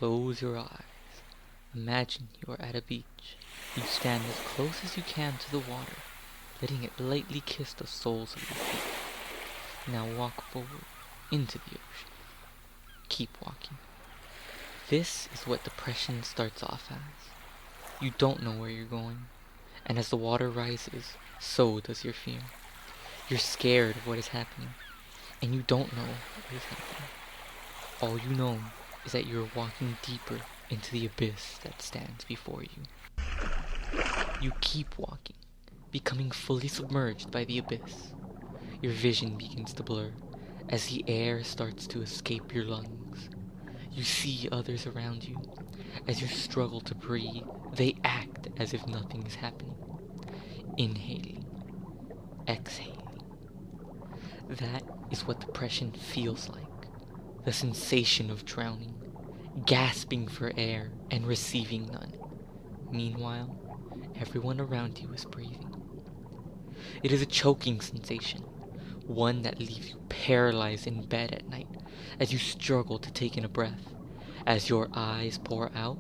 Close your eyes. Imagine you are at a beach. You stand as close as you can to the water, letting it lightly kiss the soles of your feet. Now walk forward into the ocean. Keep walking. This is what depression starts off as. You don't know where you're going, and as the water rises, so does your fear. You're scared of what is happening, and you don't know what is happening. All you know is that you're walking deeper into the abyss that stands before you. You keep walking, becoming fully submerged by the abyss. Your vision begins to blur as the air starts to escape your lungs. You see others around you. As you struggle to breathe, they act as if nothing is happening. Inhaling, exhaling. That is what depression feels like. The sensation of drowning, gasping for air and receiving none. Meanwhile, everyone around you is breathing. It is a choking sensation, one that leaves you paralyzed in bed at night as you struggle to take in a breath, as your eyes pour out,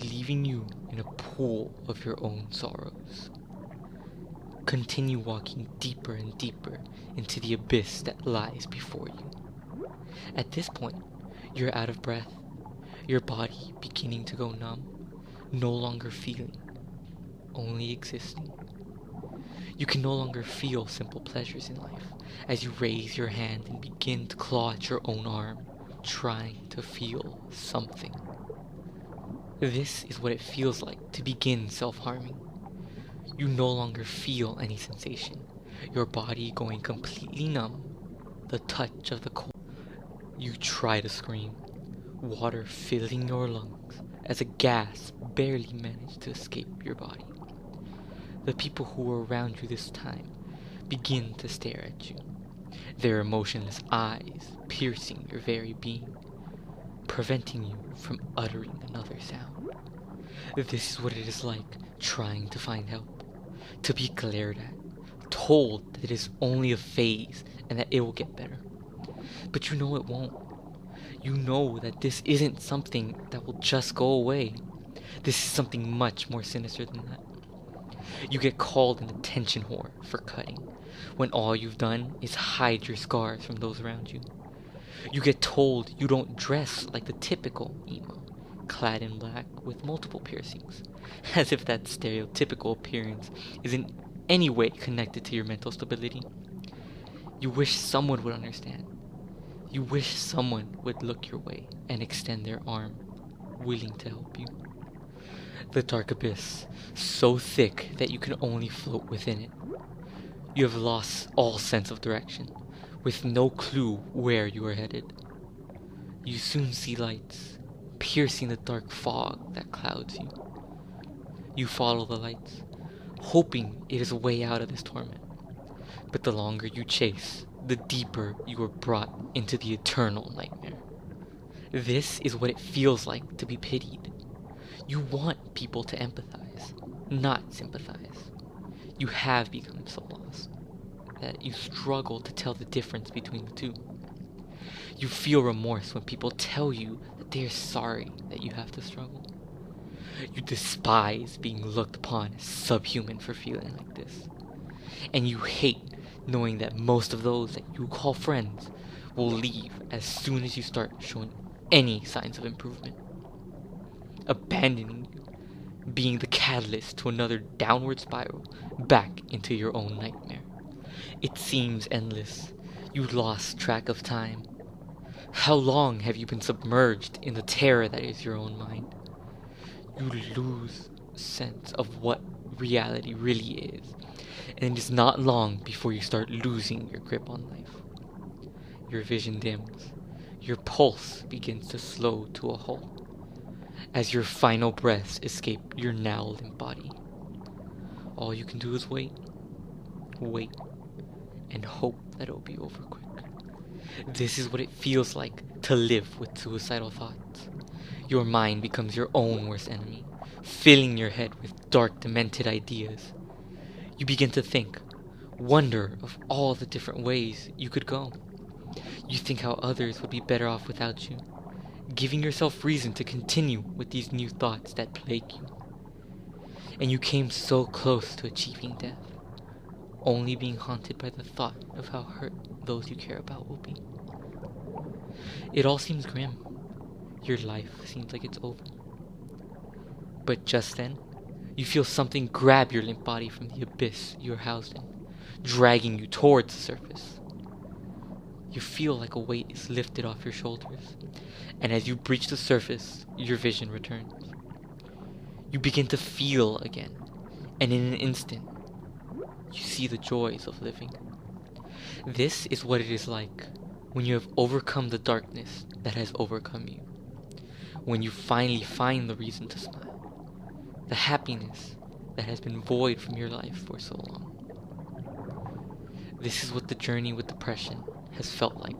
leaving you in a pool of your own sorrows. Continue walking deeper and deeper into the abyss that lies before you. At this point, you're out of breath, your body beginning to go numb, no longer feeling, only existing. You can no longer feel simple pleasures in life as you raise your hand and begin to claw at your own arm, trying to feel something. This is what it feels like to begin self-harming. You no longer feel any sensation, your body going completely numb, the touch of the cold. You try to scream, water filling your lungs as a gasp barely managed to escape your body. The people who were around you this time begin to stare at you, their emotionless eyes piercing your very being, preventing you from uttering another sound. This is what it is like trying to find help, to be glared at, told that it is only a phase and that it will get better. But you know it won't. You know that this isn't something that will just go away. This is something much more sinister than that. You get called an attention whore for cutting, when all you've done is hide your scars from those around you. You get told you don't dress like the typical emo, clad in black with multiple piercings, as if that stereotypical appearance is in any way connected to your mental stability. You wish someone would understand. You wish someone would look your way and extend their arm, willing to help you. The dark abyss, so thick that you can only float within it. You have lost all sense of direction, with no clue where you are headed. You soon see lights, piercing the dark fog that clouds you. You follow the lights, hoping it is a way out of this torment. But the longer you chase, the deeper you are brought into the eternal nightmare. This is what it feels like to be pitied. You want people to empathize, not sympathize. You have become so lost that you struggle to tell the difference between the two. You feel remorse when people tell you that they are sorry that you have to struggle. You despise being looked upon as subhuman for feeling like this. And you hate knowing that most of those that you call friends will leave as soon as you start showing any signs of improvement. Abandoning you, being the catalyst to another downward spiral back into your own nightmare. It seems endless. You lost track of time. How long have you been submerged in the terror that is your own mind? You lose sense of what reality really is, and it is not long before you start losing your grip on life. Your vision dims. Your pulse begins to slow to a halt as your final breaths escape your now limp body. All you can do is wait, and hope that it will be over quick. This is what it feels like to live with suicidal thoughts. Your mind becomes your own worst enemy, filling your head with dark, demented ideas. You begin to think, wonder of all the different ways you could go. You think how others would be better off without you, giving yourself reason to continue with these new thoughts that plague you. And you came so close to achieving death, only being haunted by the thought of how hurt those you care about will be. It all seems grim. Your life seems like it's over. But just then, you feel something grab your limp body from the abyss you're housed in, dragging you towards the surface. You feel like a weight is lifted off your shoulders, and as you breach the surface, your vision returns. You begin to feel again, and in an instant, you see the joys of living. This is what it is like when you have overcome the darkness that has overcome you. When you finally find the reason to smile. The happiness that has been void from your life for so long. This is what the journey with depression has felt like